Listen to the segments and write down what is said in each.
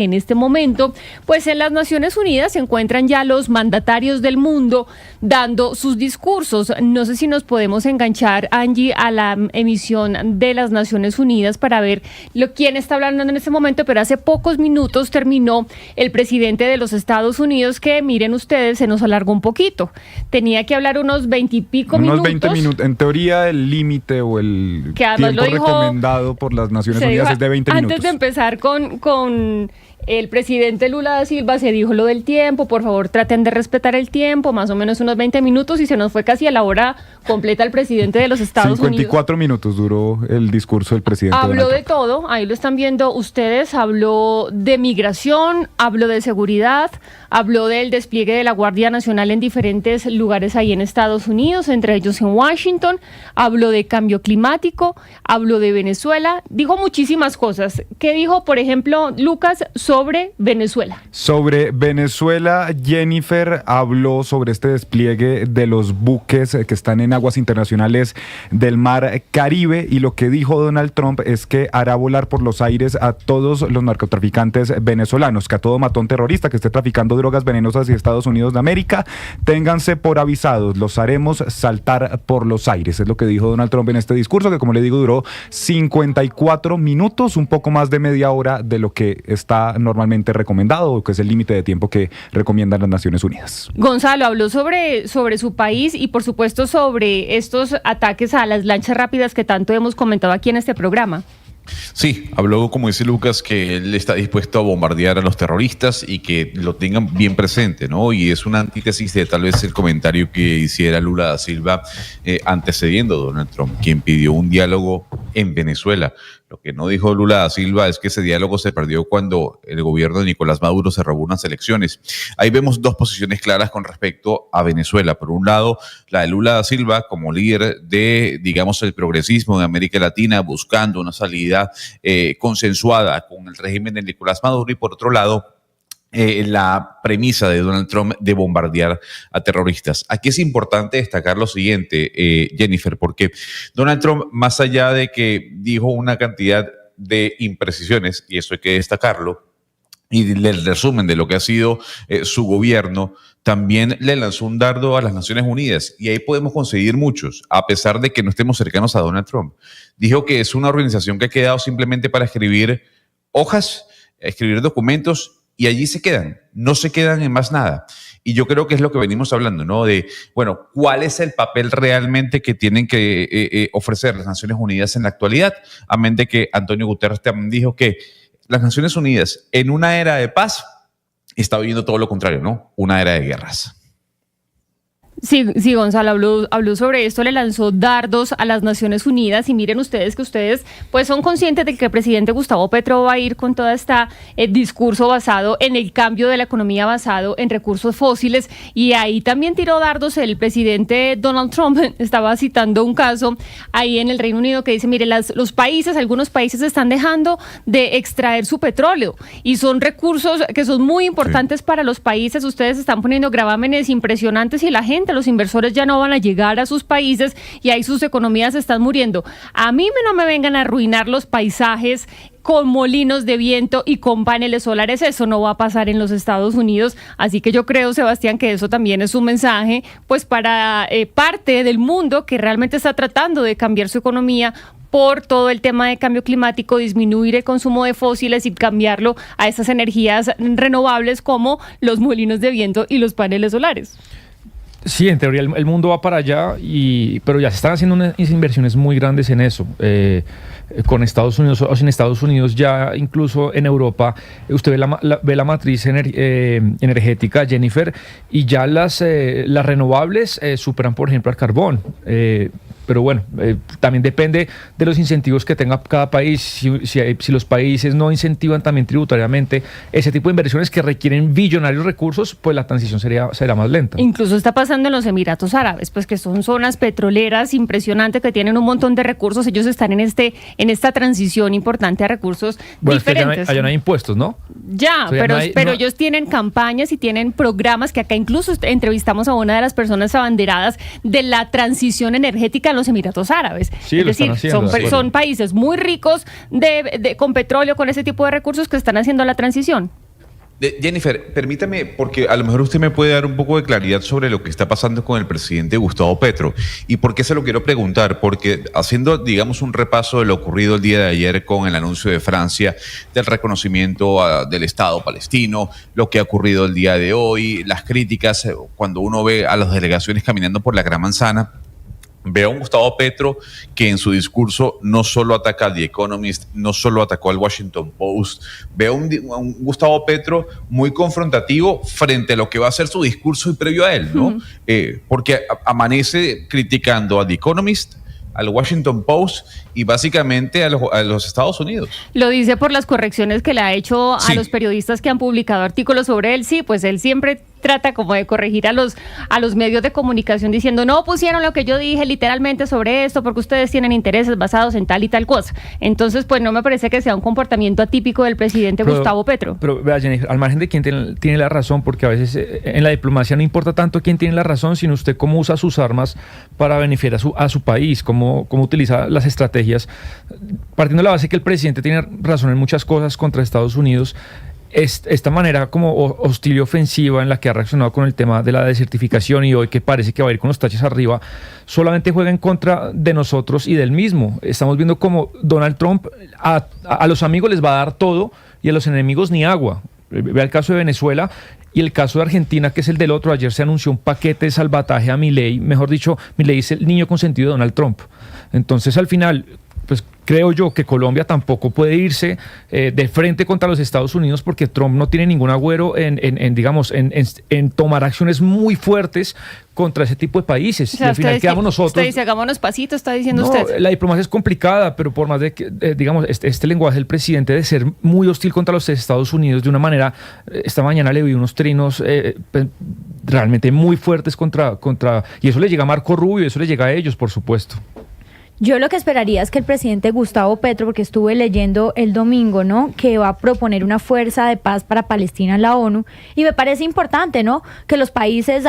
En este momento, pues en las Naciones Unidas se encuentran ya los mandatarios del mundo dando sus discursos. No sé si nos podemos enganchar, Angie, a la emisión de las Naciones Unidas para ver quién está hablando en este momento, pero hace pocos minutos terminó el presidente de los Estados Unidos, que miren ustedes, se nos alargó un poquito. Tenía que hablar unos 20 y pico minutos. Unos 20 minutos. En teoría, el límite o el tiempo recomendado por las Naciones Unidas es de 20 minutos. Antes de empezar con el presidente Lula da Silva, se dijo lo del tiempo, por favor traten de respetar el tiempo, más o menos unos 20 minutos, y se nos fue casi a la hora completa el presidente de los Estados 54 Unidos. minutos duró el discurso del presidente. Habló de todo, ahí lo están viendo ustedes, habló de migración, habló de seguridad, habló del despliegue de la Guardia Nacional en diferentes lugares ahí en Estados Unidos, entre ellos en Washington, habló de cambio climático, habló de Venezuela, dijo muchísimas cosas. ¿Qué dijo, por ejemplo, Lucas, sobre Venezuela? Sobre Venezuela, Jennifer habló sobre este despliegue de los buques que están en aguas internacionales del Mar Caribe, y lo que dijo Donald Trump es que hará volar por los aires a todos los narcotraficantes venezolanos, que a todo matón terrorista que esté traficando drogas venenosas hacia Estados Unidos de América, ténganse por avisados, los haremos saltar por los aires. Es lo que dijo Donald Trump en este discurso, que, como le digo, duró 54 minutos, un poco más de media hora de lo que está normalmente recomendado, o que es el límite de tiempo que recomiendan las Naciones Unidas. Gonzalo habló sobre su país y, por supuesto, sobre estos ataques a las lanchas rápidas que tanto hemos comentado aquí en este programa. Sí, habló, como dice Lucas, que él está dispuesto a bombardear a los terroristas y que lo tengan bien presente, ¿no? Y es una antítesis de tal vez el comentario que hiciera Lula da Silva antecediendo a Donald Trump, quien pidió un diálogo en Venezuela. Lo que no dijo Lula da Silva es que ese diálogo se perdió cuando el gobierno de Nicolás Maduro se robó unas elecciones. Ahí vemos dos posiciones claras con respecto a Venezuela. Por un lado, la de Lula da Silva como líder de, digamos, el progresismo de América Latina, buscando una salida consensuada con el régimen de Nicolás Maduro, y por otro lado, la premisa de Donald Trump de bombardear a terroristas. Aquí es importante destacar lo siguiente, Jennifer, porque Donald Trump, más allá de que dijo una cantidad de imprecisiones, y eso hay que destacarlo, y el resumen de lo que ha sido su gobierno, también le lanzó un dardo a las Naciones Unidas, y ahí podemos conseguir muchos, a pesar de que no estemos cercanos a Donald Trump. Dijo que es una organización que ha quedado simplemente para escribir hojas, escribir documentos, y allí se quedan, no se quedan en más nada. Y yo creo que es lo que venimos hablando, ¿no? De, bueno, ¿cuál es el papel realmente que tienen que ofrecer las Naciones Unidas en la actualidad? Amén de que Antonio Guterres también dijo que las Naciones Unidas, en una era de paz, está viviendo todo lo contrario, ¿no? Una era de guerras. Sí, Gonzalo habló sobre esto, le lanzó dardos a las Naciones Unidas, y miren ustedes que ustedes pues son conscientes de que el presidente Gustavo Petro va a ir con todo este discurso basado en el cambio de la economía basado en recursos fósiles, y ahí también tiró dardos el presidente Donald Trump. Estaba citando un caso ahí en el Reino Unido que dice, mire, algunos países están dejando de extraer su petróleo, y son recursos que son muy importantes para los países. Ustedes están poniendo gravámenes impresionantes y la gente, los inversores ya no van a llegar a sus países, y ahí sus economías están muriendo. A mí no me vengan a arruinar los paisajes con molinos de viento y con paneles solares. Eso no va a pasar en los Estados Unidos. Así que yo creo, Sebastián, que eso también es un mensaje pues para parte del mundo que realmente está tratando de cambiar su economía por todo el tema de cambio climático, disminuir el consumo de fósiles y cambiarlo a esas energías renovables como los molinos de viento y los paneles solares. Sí, en teoría el mundo va para allá, pero ya se están haciendo unas inversiones muy grandes en eso. Con Estados Unidos o sin Estados Unidos, ya incluso en Europa, usted ve la matriz energética, Jennifer, y ya las renovables superan, por ejemplo, al carbón. Pero bueno, también depende de los incentivos que tenga cada país. Si los países no incentivan también tributariamente ese tipo de inversiones que requieren billonarios recursos, pues la transición será más lenta. Incluso está pasando en los Emiratos Árabes, pues que son zonas petroleras impresionantes que tienen un montón de recursos. Ellos están en esta transición importante a recursos diferentes. Es que allá no hay impuestos, ¿no? Ya, pero ellos tienen campañas y tienen programas que acá incluso entrevistamos a una de las personas abanderadas de la transición energética en los Emiratos Árabes. Sí, es lo están decir, haciendo, son países muy ricos con petróleo, con ese tipo de recursos que están haciendo la transición. Jennifer, permítame, porque a lo mejor usted me puede dar un poco de claridad sobre lo que está pasando con el presidente Gustavo Petro. ¿Y por qué se lo quiero preguntar? Porque haciendo, digamos, un repaso de lo ocurrido el día de ayer con el anuncio de Francia del reconocimiento del Estado palestino, lo que ha ocurrido el día de hoy, las críticas, cuando uno ve a las delegaciones caminando por la Gran Manzana, veo a un Gustavo Petro que en su discurso no solo ataca a The Economist, no solo atacó al Washington Post, veo a un Gustavo Petro muy confrontativo frente a lo que va a ser su discurso y previo a él, ¿no? Porque amanece criticando a The Economist, al Washington Post y básicamente a los Estados Unidos. Lo dice por las correcciones que le ha hecho a los periodistas que han publicado artículos sobre él. Sí, pues él siempre trata como de corregir a los medios de comunicación diciendo no pusieron lo que yo dije literalmente sobre esto porque ustedes tienen intereses basados en tal y tal cosa. Entonces, pues no me parece que sea un comportamiento atípico del presidente Gustavo Petro. Pero vea, Jennifer, al margen de quién tiene la razón, porque a veces en la diplomacia no importa tanto quién tiene la razón, sino usted cómo usa sus armas para beneficiar a su país, cómo utiliza las estrategias. Partiendo de la base que el presidente tiene razón en muchas cosas contra Estados Unidos, esta manera como hostil y ofensiva en la que ha reaccionado con el tema de la desertificación y hoy que parece que va a ir con los taches arriba, solamente juega en contra de nosotros y del mismo. Estamos viendo como Donald Trump a los amigos les va a dar todo y a los enemigos ni agua. Vea el caso de Venezuela y el caso de Argentina, que es el del otro. Ayer se anunció un paquete de salvataje a Milei, mejor dicho, Milei es el niño consentido de Donald Trump. Entonces, al final, pues creo yo que Colombia tampoco puede irse de frente contra los Estados Unidos porque Trump no tiene ningún agüero en tomar acciones muy fuertes contra ese tipo de países. O sea, y al final quedamos nosotros. Usted dice, hagámonos pasitos, está diciendo no, usted. La diplomacia es complicada, pero por más de que, digamos, este lenguaje del presidente de ser muy hostil contra los Estados Unidos de una manera, esta mañana le vi unos trinos realmente muy fuertes contra, y eso le llega a Marco Rubio, eso le llega a ellos, por supuesto. Yo lo que esperaría es que el presidente Gustavo Petro, porque estuve leyendo el domingo, ¿no?, que va a proponer una fuerza de paz para Palestina en la ONU, y me parece importante, ¿no?, que los países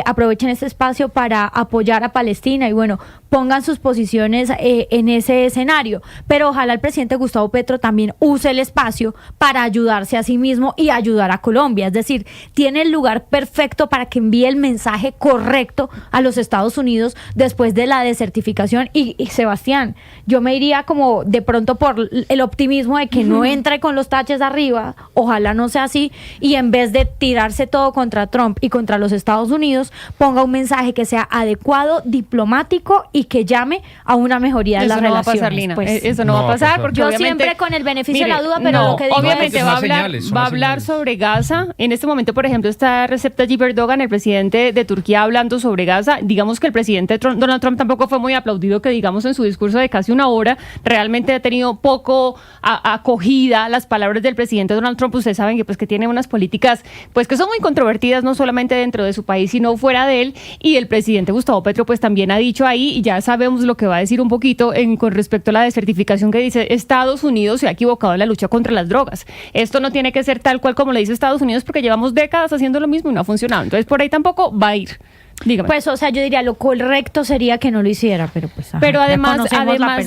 aprovechen este espacio para apoyar a Palestina y, bueno, pongan sus posiciones en ese escenario. Pero ojalá el presidente Gustavo Petro también use el espacio para ayudarse a sí mismo y ayudar a Colombia. Es decir, tiene el lugar perfecto para que envíe el mensaje correcto a los Estados Unidos después de la desertificación y Sebastián, yo me iría como de pronto por el optimismo de que no entre con los taches arriba, ojalá no sea así, y en vez de tirarse todo contra Trump y contra los Estados Unidos, ponga un mensaje que sea adecuado, diplomático y que llame a una mejoría de las relaciones. Eso no va a pasar, Lina. Pues. Eso no va a pasar porque yo obviamente, siempre con el beneficio mire, de la duda, pero lo que digo obviamente es... va a hablar sobre Gaza. En este momento, por ejemplo, está Recep Tayyip Erdogan, el presidente de Turquía, hablando sobre Gaza. Digamos que el presidente Donald Trump tampoco fue muy aplaudido, que digamos en su discurso de casi una hora, realmente ha tenido poco acogida las palabras del presidente Donald Trump. Ustedes saben que pues que tiene unas políticas pues que son muy controvertidas, no solamente dentro de su país, sino fuera de él, y el presidente Gustavo Petro pues también ha dicho ahí, y ya sabemos lo que va a decir un poquito con respecto a la desertificación, que dice Estados Unidos se ha equivocado en la lucha contra las drogas. Esto no tiene que ser tal cual como le dice Estados Unidos porque llevamos décadas haciendo lo mismo y no ha funcionado. Entonces por ahí tampoco va a ir. Dígame. Pues, o sea, yo diría lo correcto sería que no lo hiciera, pero pues... Ajá, pero además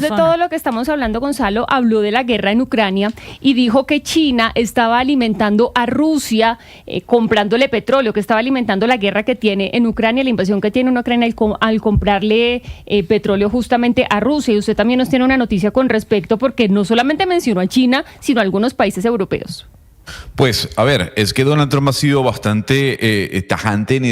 de todo lo que estamos hablando, Gonzalo, habló de la guerra en Ucrania y dijo que China estaba alimentando a Rusia, comprándole petróleo, que estaba alimentando la guerra que tiene en Ucrania, la invasión que tiene en Ucrania al comprarle petróleo justamente a Rusia. Y usted también nos tiene una noticia con respecto, porque no solamente mencionó a China, sino a algunos países europeos. Pues, a ver, es que Donald Trump ha sido bastante tajante en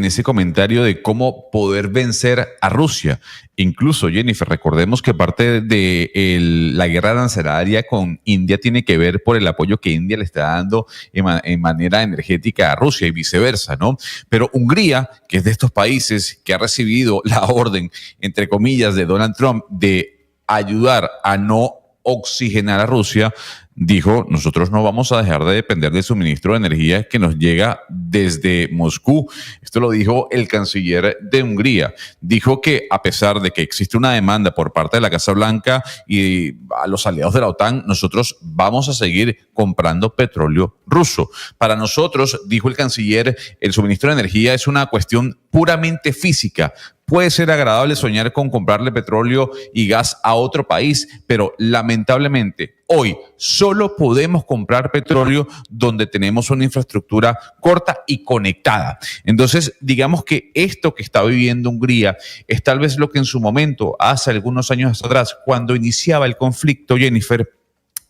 ese comentario de cómo poder vencer a Rusia. Incluso, Jennifer, recordemos que parte de la guerra arancelaria con India tiene que ver por el apoyo que India le está dando en manera energética a Rusia y viceversa, ¿no? Pero Hungría, que es de estos países que ha recibido la orden, entre comillas, de Donald Trump de ayudar a no oxigenar a Rusia, dijo, nosotros no vamos a dejar de depender del suministro de energía que nos llega desde Moscú. Esto lo dijo el canciller de Hungría. Dijo que a pesar de que existe una demanda por parte de la Casa Blanca y a los aliados de la OTAN, nosotros vamos a seguir comprando petróleo ruso. Para nosotros, dijo el canciller, el suministro de energía es una cuestión puramente física, puede ser agradable soñar con comprarle petróleo y gas a otro país, pero lamentablemente hoy solo podemos comprar petróleo donde tenemos una infraestructura corta y conectada. Entonces, digamos que esto que está viviendo Hungría es tal vez lo que en su momento, hace algunos años atrás, cuando iniciaba el conflicto, Jennifer,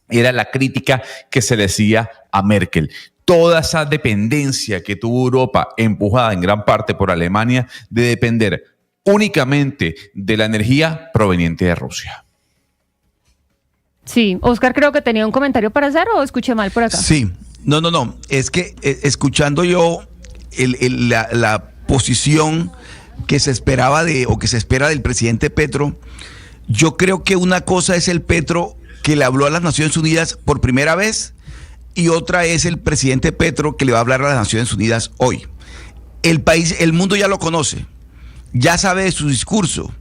era la crítica que se le hacía a Merkel. Toda esa dependencia que tuvo Europa, empujada en gran parte por Alemania, de depender únicamente de la energía proveniente de Rusia. Sí, Oscar creo que tenía un comentario para hacer, o escuché mal por acá. Sí, no, es que escuchando yo la posición que se esperaba o que se espera del presidente Petro, yo creo que una cosa es el Petro que le habló a las Naciones Unidas por primera vez y otra es el presidente Petro que le va a hablar a las Naciones Unidas hoy. El mundo ya lo conoce, ya sabe de su discurso,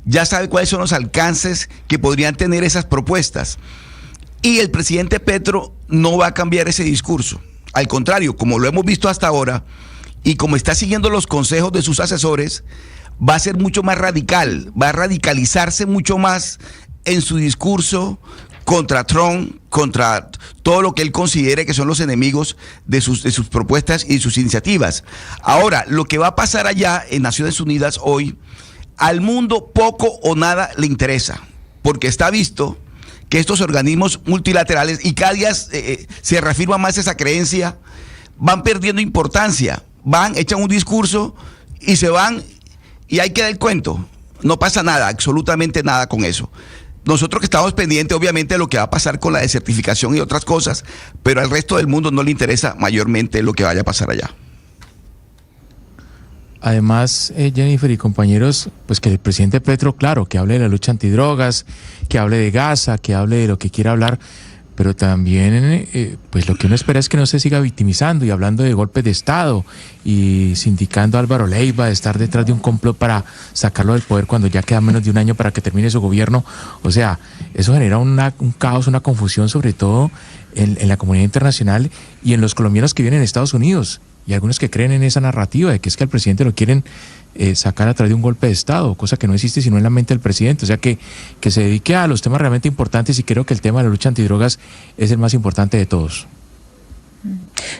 ya sabe cuáles son los alcances que podrían tener esas propuestas. Y el presidente Petro no va a cambiar ese discurso. Al contrario, como lo hemos visto hasta ahora, y como está siguiendo los consejos de sus asesores, va a ser mucho más radical, va a radicalizarse mucho más en su discurso contra Trump, contra todo lo que él considere que son los enemigos de sus propuestas y sus iniciativas. Ahora, lo que va a pasar allá en Naciones Unidas hoy, al mundo poco o nada le interesa, porque está visto que estos organismos multilaterales, y cada día se reafirma más esa creencia, van perdiendo importancia, echan un discurso y se van y ahí queda el cuento. No pasa nada, absolutamente nada con eso. Nosotros que estamos pendientes obviamente de lo que va a pasar con la desertificación y otras cosas, pero al resto del mundo no le interesa mayormente lo que vaya a pasar allá. Además, Jennifer y compañeros, pues que el presidente Petro, claro, que hable de la lucha antidrogas, que hable de Gaza, que hable de lo que quiera hablar, pero también pues lo que uno espera es que no se siga victimizando y hablando de golpes de Estado y sindicando a Álvaro Leiva de estar detrás de un complot para sacarlo del poder cuando ya queda menos de un año para que termine su gobierno. O sea, eso genera un caos, una confusión, sobre todo en la comunidad internacional y en los colombianos que viven en Estados Unidos. Y algunos que creen en esa narrativa de que es que al presidente lo quieren sacar a través de un golpe de Estado, cosa que no existe sino en la mente del presidente. O sea, que se dedique a los temas realmente importantes, y creo que el tema de la lucha antidrogas es el más importante de todos.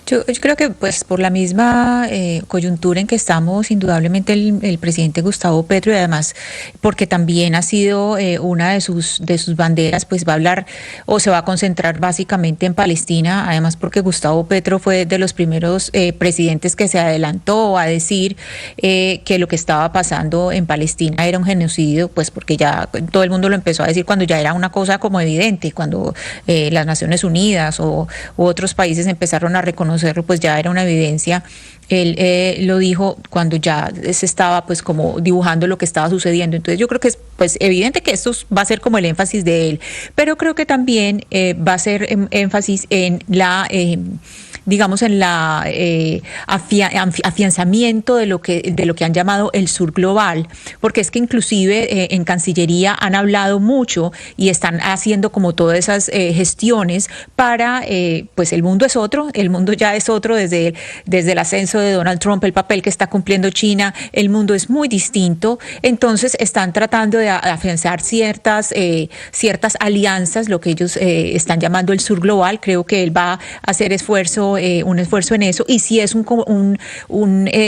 Yo creo que pues por la misma coyuntura en que estamos, indudablemente el presidente Gustavo Petro, y además porque también ha sido una de sus banderas, pues va a hablar o se va a concentrar básicamente en Palestina, además porque Gustavo Petro fue de los primeros presidentes que se adelantó a decir que lo que estaba pasando en Palestina era un genocidio, pues porque ya todo el mundo lo empezó a decir cuando ya era una cosa como evidente, cuando las Naciones Unidas u otros países empezaron a reconocerlo, pues ya era una evidencia. Él lo dijo cuando ya se estaba pues como dibujando lo que estaba sucediendo. Entonces yo creo que es pues evidente que esto va a ser como el énfasis de él, pero creo que también va a ser énfasis en la digamos en la afianzamiento de lo que han llamado el sur global, porque es que inclusive en Cancillería han hablado mucho y están haciendo como todas esas gestiones para pues el mundo es otro, el mundo ya es otro desde el ascenso de Donald Trump, el papel que está cumpliendo China, el mundo es muy distinto. Entonces están tratando de afianzar ciertas alianzas, lo que ellos están llamando el sur global. Creo que él va a hacer un esfuerzo en eso, y sí es un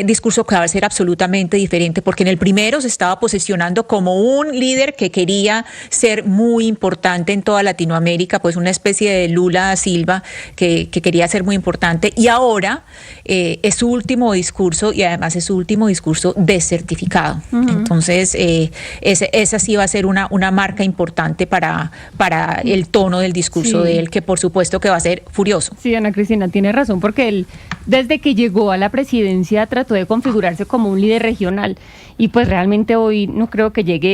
discurso que va a ser absolutamente diferente, porque en el primero se estaba posicionando como un líder que quería ser muy importante en toda Latinoamérica, pues una especie de Lula da Silva que quería ser muy importante, y ahora es su último discurso, y además es su último discurso desertificado. Entonces esa sí va a ser una marca importante para el tono del discurso de él, que por supuesto que va a ser furioso. Sí, Ana Cristina tiene razón, porque él desde que llegó a la presidencia trató de configurarse como un líder regional, y pues realmente hoy no creo que llegue